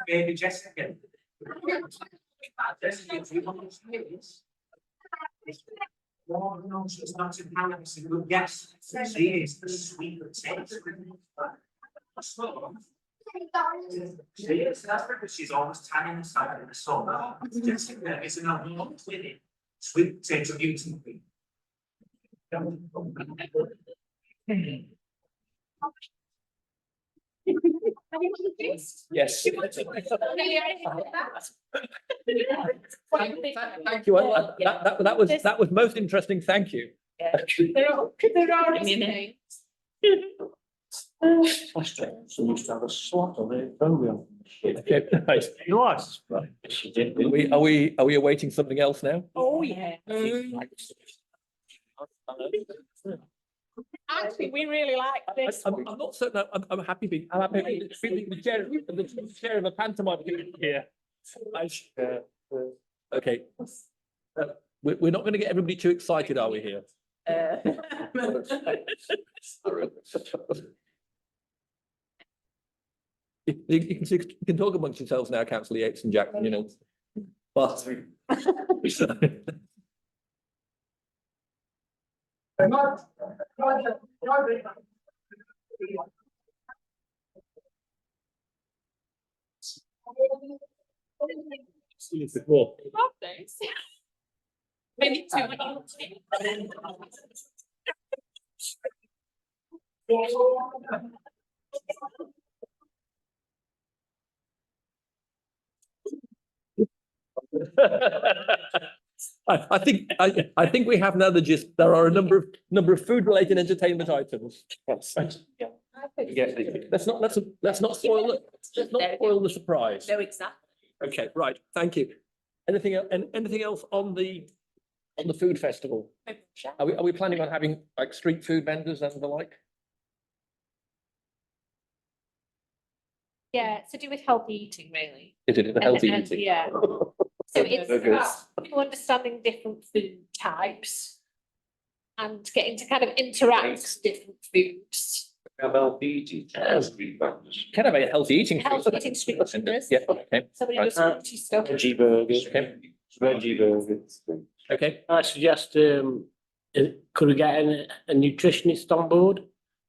Baby Jessica. Well, no, she's not in Paris, a good guess. She is the sweet potato. She is, that's because she's always tanning the side of the sun. Jessica is an award winning sweet potato beauty queen. Yes. Thank you. That was most interesting. Thank you. There are names. So used to have a slot on the program. Okay, right. Nice. She did. Are we awaiting something else now? Oh, yeah. Actually, we really like this. I'm not certain. I'm happy being the chair of a pantomime here. Okay. We're not going to get everybody too excited, are we here? You can talk amongst yourselves now, Councillor Yates and Jack, you know. But. Maybe two when you I think we have now the gist. There are a number of food related entertainment items. Let's not spoil the surprise. No, exactly. Okay, right, thank you. Anything else on the food festival? Are we planning on having like street food vendors and the like? Yeah, it's to do with healthy eating, really. Is it a healthy And, eating? yeah. So it's about people understanding different food types and getting to kind of interact with different foods. MLB, street vendors. Kind of a healthy eating. Healthy eating street vendors. Yeah, okay, Somebody Right. does crunchy stuff. Veggie burgers. Veggie burgers. okay. I suggest, could we get a nutritionist on board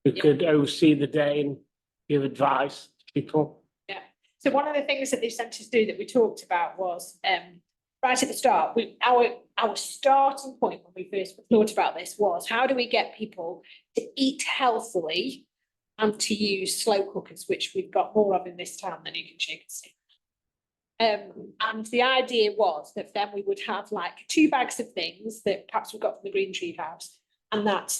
who Yeah. could oversee the day and give advice to people? So one of the things that they sent us do that we talked about was, right at the start, our starting point when we first thought about this was, how do we get people to eat healthily and to use slow cookers, which we've got more of in this town than you can shake and stick. And the idea was that then we would have like 2 bags of things that perhaps we got from the Green Tree House, and that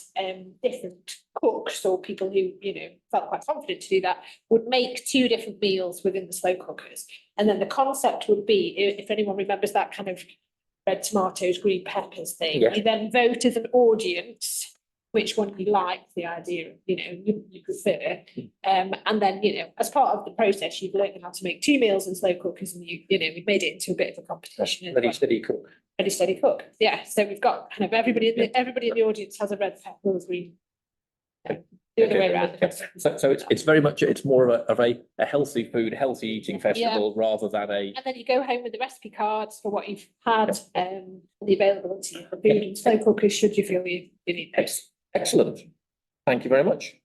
different cooks or people who, you know, felt quite confident to do that would make 2 different meals within the slow cookers. And then the concept would be, if anyone remembers that kind of red tomatoes, green peppers thing, Yeah. you then vote as an audience which one you like, the idea, you know, you prefer. And then, you know, as part of the process, you've learned how to make 2 meals in slow cookers, and you know, we've made it into a bit of a competition. as well. Steady cook. Ready, steady, cook. Yeah, so we've got kind of everybody in the audience has a red pepper or green. Yeah, the other way around. So it's very much, it's more of a healthy food, healthy eating festival rather than a. And then you go home with the recipe cards for what you've had, and the availability of the food in slow cookers, should you feel you need those. Excellent. Thank you very much.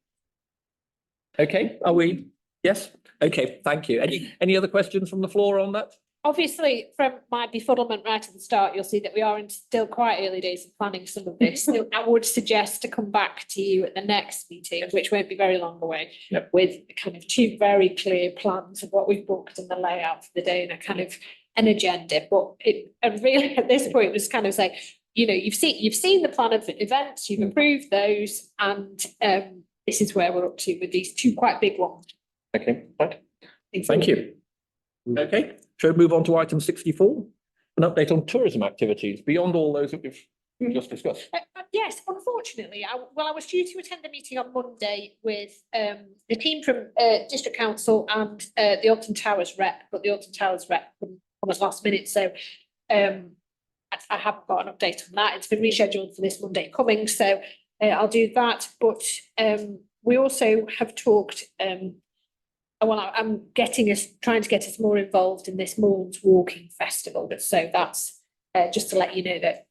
Okay, are we? Yes? Okay, thank you. Any other questions from the floor on that? Obviously, from my befuddlement right at the start, you'll see that we are in still quite early days of planning some of this. So I would suggest to come back to you at the next meeting, which won't be very long away. Yep. With kind of two very clear plans of what we've booked and the layout for the day and a kind of an agenda. But and really at this point was kind of say, you've seen the plan of events, you've approved those, and this is where we're up to with these two quite big ones. Okay, right. Thank you. Okay, shall we move on to item 64? An update on tourism activities beyond all those that we've just discussed. Yes, unfortunately, I was due to attend a meeting on Monday with the team from District Council and the Alton Towers rep, but the Alton Towers rep couldn't come at last minute, so I haven't got an update on that. It's been rescheduled for this Monday coming, so I'll do that. But we also have talked. I'm trying to get us more involved in this Moorlands Walking Festival. So that's just to let you know that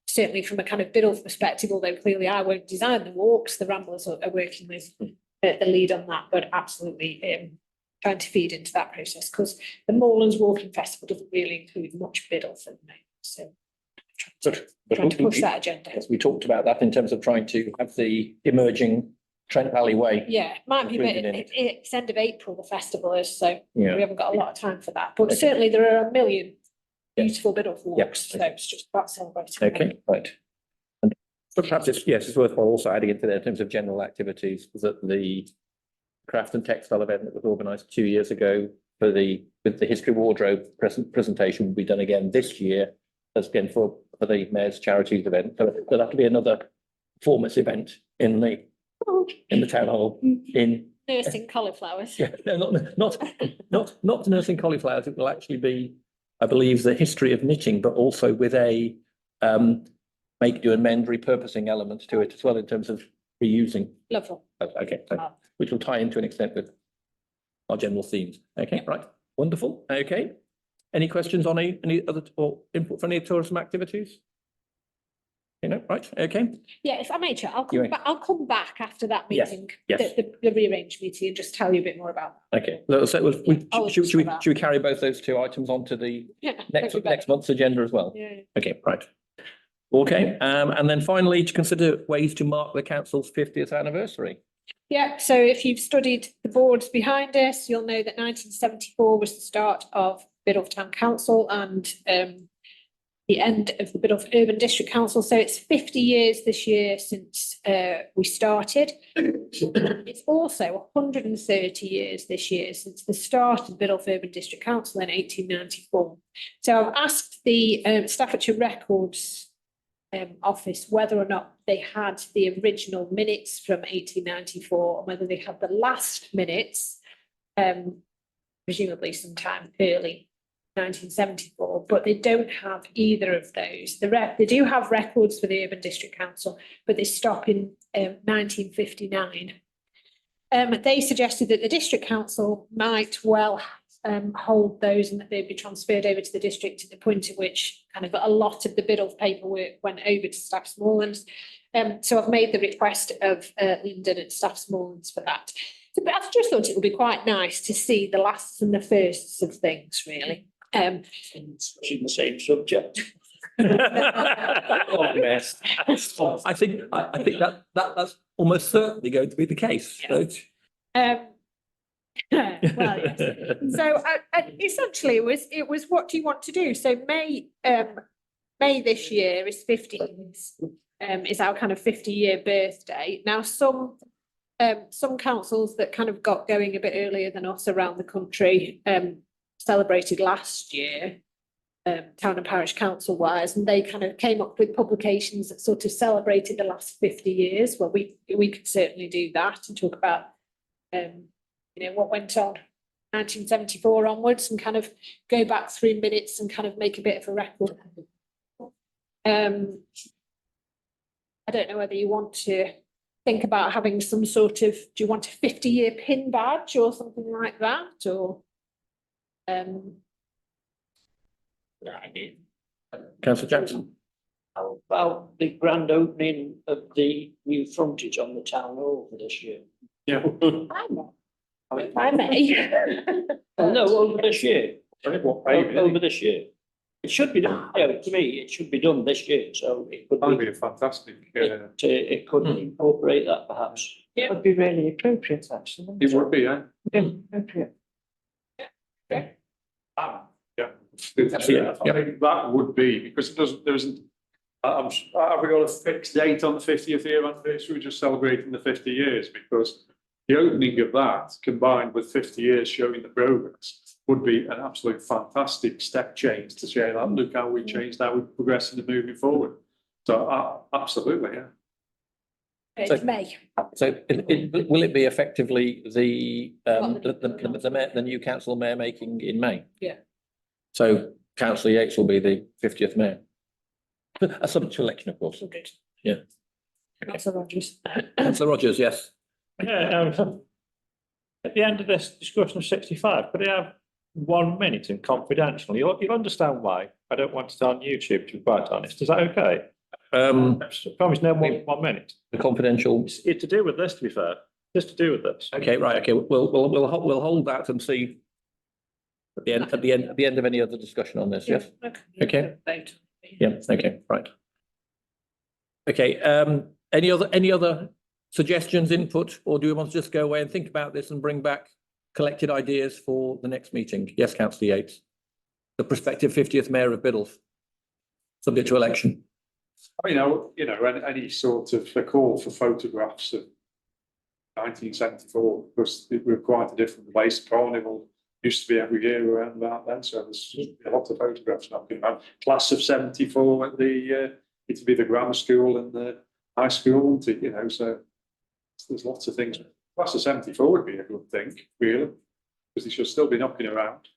certainly from a kind of Biddulph perspective, although clearly I won't design the walks, the Ramblers are working with the lead on that, but absolutely trying to feed into that process because the Moorlands Walking Festival doesn't really include much Biddulph at the moment. So trying to push that agenda. Yes, we talked about that in terms of trying to have the emerging Trent Valley Way. Yeah, might be, but included in it. it's end of April, the festival is, so Yeah. we haven't got a lot of time for that. But Okay. certainly there are a million Yeah. beautiful Biddulph walks, Yeah. so it's just about celebrating. Okay, right. And but perhaps it's worthwhile also adding into there in terms of general activities, that the craft and textile event that was organised 2 years ago with the history wardrobe presentation will be done again this year. That's again for the Mayor's Charities event. So there'll have to be another performance event in the town hall in. Nursing cauliflowers. Yeah, no, not nursing cauliflowers. It will actually be, I believe, the history of knitting, but also with a make, do and mend repurposing element to it as well in terms of reusing. Lovely. Okay, so, which will tie into an extent with our general themes. Okay, right, wonderful. Okay, any questions on any other or input for any tourism activities? Right, okay. Yeah, if I may, Chair, I'll You come may. back. I'll come back after that Yes, meeting, yes. the rearranged meeting, and just tell you a bit more about Okay, so I'll should do that. we carry both those two items onto the that. next month's agenda as well? Yeah. Okay, right. Okay, and then finally, to consider ways to mark the council's 50th anniversary. Yeah, so if you've studied the boards behind us, you'll know that 1974 was the start of Biddulph Town Council and the end of the Biddulph Urban District Council. So it's 50 years this year since we started. It's also 130 years this year since the start of Biddulph Urban District Council in 1894. So I've asked the Staffordshire Records office whether or not they had the original minutes from 1894 and whether they had the last minutes, presumably sometime early 1974, but they don't have either of those. They do have records for the Urban District Council, but they stop in 1959. They suggested that the District Council might well hold those and that they'd be transferred over to the district at the point at which kind of a lot of the Biddulph paperwork went over to Staffs Moorlands. So I've made the request of Linden and Staffs Moorlands for that. So, but I've just thought it would be quite nice to see the lasts and the firsts of things, really. In the same subject. Oh, mess. I think that's almost certainly going to be the case. Well, yes. So essentially, it was what do you want to do? So May this year is 50 years, is our kind of 50-year birthday. Now some councils that kind of got going a bit earlier than us around the country celebrated last year, town and parish council wise, and they kind of came up with publications that sort of celebrated the last 50 years. Well, we could certainly do that and talk about what went on 1974 onwards and kind of go back 3 minutes and kind of make a bit of a record. I don't know whether you want to think about having some sort of, do you want a 50-year pin badge or something like that, or Councillor Jackson. How about the grand opening of the new frontage on the town hall for this year? Yeah. I may. No, over this year, What, paving, over this year. It should be done, to me, it should be done this year, so it could that'd be, be a fantastic, it could incorporate that perhaps. It would be really appropriate, actually. it would be, yeah. Appropriate. Yeah. I think that would be, because it doesn't, there isn't, have we got a fixed date on the 50th year anniversary? We're just celebrating the 50 years, because the opening of that combined with 50 years showing the progress would be an absolute fantastic step change to say that, look how we changed, how we're progressing and moving forward. So, absolutely, yeah. It's May. So will it be effectively the new council mayor making in May? Yeah. So councillor Yates will be the 50th mayor. A subject to election, of course. Yeah. Councillor Rogers. Councillor Rogers, yes. Yeah, at the end of this discussion of 65, could I have 1 minute and confidential? You'll understand why. I don't want it on YouTube, to be quite honest. Is that okay? I promise no more than 1 minute. The confidential. It's to do with this, to be fair. Just to do with this. Okay, right. Okay, we'll hold that and see at the end of any other discussion on this. Yes. Okay. Vote. Yeah. Okay. Right. Okay. Any other suggestions, input, or do we want to just go away and think about this and bring back collected ideas for the next meeting? Yes, councillor Yates. The prospective 50th mayor of Biddulph, subject to election. Any sort of a call for photographs of 1974, because it was quite a different place. Carnival used to be every year around about then, so there's a lot of photographs knocking around. Class of 74 at the it'd be the grammar school and the high school, wouldn't it? So there's lots of things. Class of 74 would be a good thing, really, because they should still be knocking around.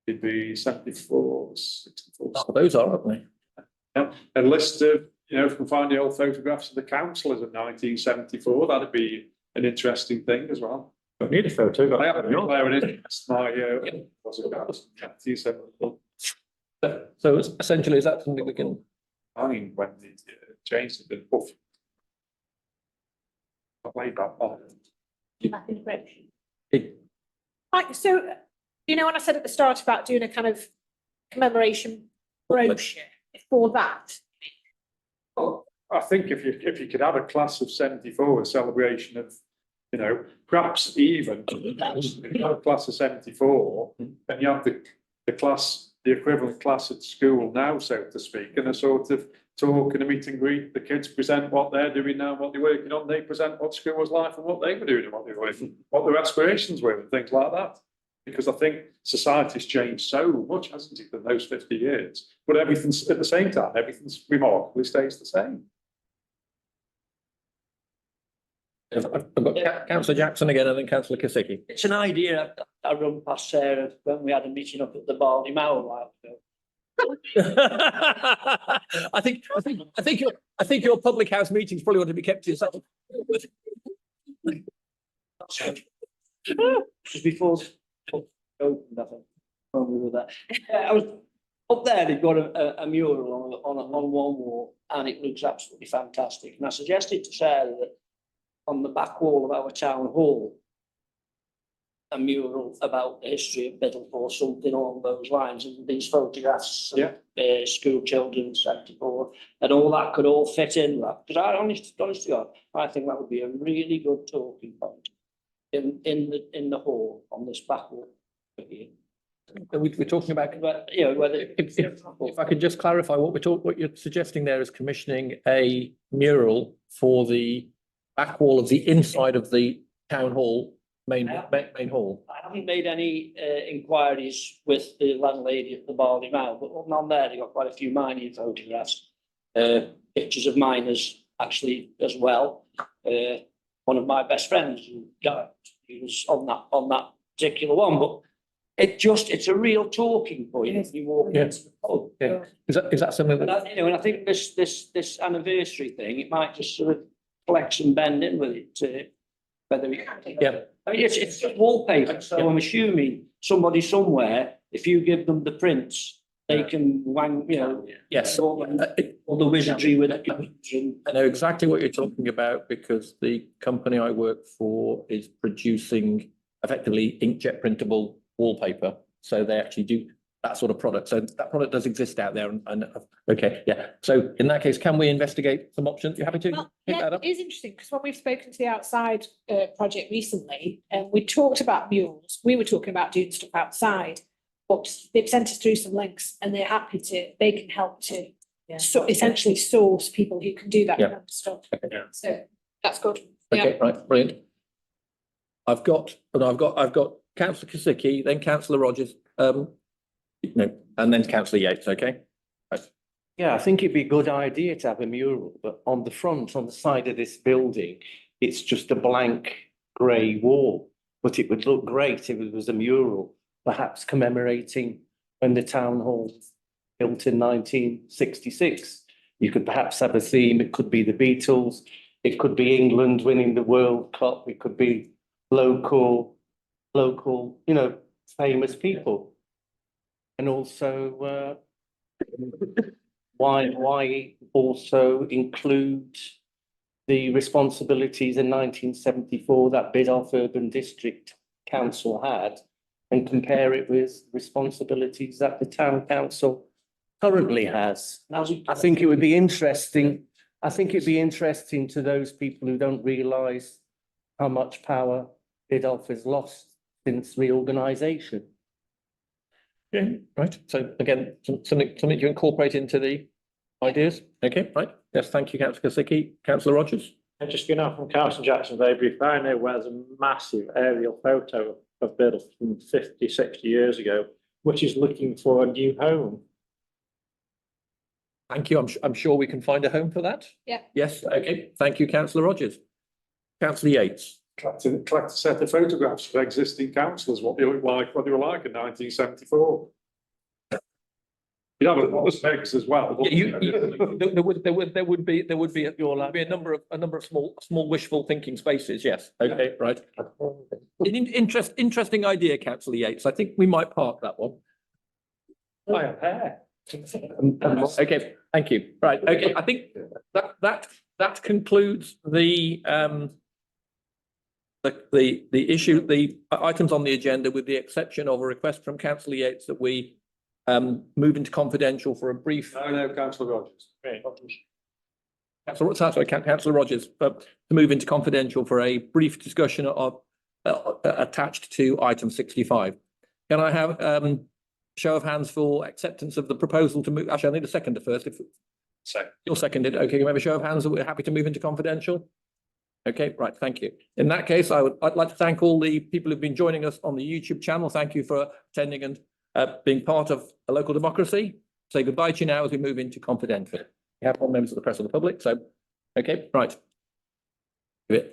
It'd be 74, 64. Oh, those are, aren't they? Yeah. A list of, if we can find the old photographs of the councillors of 1974, that'd be an interesting thing as well. Don't need a photo. I haven't declared it. It's my, what's it called? 1974. So essentially, is that something we can? I mean, when they changed it, the buff. Way back on. Right, so, when I said at the start about doing a kind of commemoration brochure for that, Well, I think if you could have a class of 74, a celebration of, perhaps even a class of 74, and you have the class, the equivalent class at school now, so to speak, and a sort of talk and a meet and greet. The kids present what they're doing now, what they're working on. They present what school was like and what they were doing and what they were working, what their aspirations were and things like that. Because I think society's changed so much, hasn't it, in those 50 years? But everything's at the same time, everything's remarkably stays the same. I've got councillor Jackson again and then councillor Kisicki. It's an idea I run past Sarah when we had a meeting up at the Barley Mow a while ago. I think your public house meetings probably ought to be kept to yourself. Just before opened, I think, when we were there. I was up there, they've got a mural on one wall, and it looks absolutely fantastic. And I suggested to Sarah that on the back wall of our town hall, a mural about the history of Biddulph or something along those lines, and these photographs of school children, 74, and all that could all fit in that. Because honest to God, I think that would be a really good talking point in the hall on this back wall. We're talking about, But whether if I could just clarify what you're suggesting there is commissioning a mural for the back wall of the inside of the town hall, main hall. I haven't made any inquiries with the landlady at the Barley Mow, but on there they got quite a few mining photographs, pictures of miners actually as well. One of my best friends who died, he was on that particular one, but it's a real talking point if you walk into the pub. Yeah. Is that something that? And I think this anniversary thing, it might just sort of flex and bend in with it. Whether I mean, it's just wallpaper. So I'm assuming somebody somewhere, if you give them the prints, they can wang, Yes. all the wizardry with it. I know exactly what you're talking about because the company I work for is producing effectively inkjet printable wallpaper. So they actually do that sort of product. So that product does exist out there and okay, yeah. So in that case, can we investigate some options? You happy to Well, pick yeah, that up? it is interesting because when we've spoken to the outside project recently, and we talked about murals, we were talking about doing stuff outside. But they've sent us through some links and they're happy to, they can help to essentially source people who can do that Yeah. kind of stuff. Okay. So that's good. Yeah. Okay, right, brilliant. I've got councillor Kosicki, then councillor Rogers, no, and then councillor Yates, okay? Yeah, I think it'd be a good idea to have a mural, but on the front, on the side of this building, it's just a blank grey wall. But it would look great if it was a mural, perhaps commemorating when the town hall was built in 1966. You could perhaps have a theme. It could be the Beatles. It could be England winning the World Cup. It could be local, famous people. And also, why also include the responsibilities in 1974 that Biddulph Urban District Council had and compare it with responsibilities that the town council currently has. I think it would be interesting. I think it'd be interesting to those people who don't realise how much power Biddulph has lost since reorganisation. Yeah, right. So again, something to incorporate into the ideas. Okay, right. Yes, thank you, councillor Kosicki. Councillor Rogers. And just, from Carson Jackson very brief, I know where there's a massive aerial photo of Biddulph from 50, 60 years ago, which is looking for a new home. Thank you. I'm sure we can find a home for that. Yeah. Yes, okay. Thank you, councillor Rogers. Councillor Yates. Collect a set of photographs of existing councillors, what they look like, what they were like in 1974. You have a lot of specs as well. There would be a number of small wishful thinking spaces. Yes. Okay. Right. Interesting idea, councillor Yates. I think we might park that one. By a pair. Okay. Thank you. Right. Okay. I think that concludes the issue, the items on the agenda, with the exception of a request from councillor Yates that we move into confidential for a brief. No, councillor Rogers. Councillor Rogers, to move into confidential for a brief discussion of attached to item 65. Can I have show of hands for acceptance of the proposal to move? Actually, I need a seconder first. If you're seconded, okay. Can we have a show of hands that we're happy to move into confidential? Okay, right. Thank you. In that case, I'd like to thank all the people who've been joining us on the YouTube channel. Thank you for attending and being part of a local democracy. Say goodbye to you now as we move into confidential. We have all members of the press or the public. So, okay, right. Time.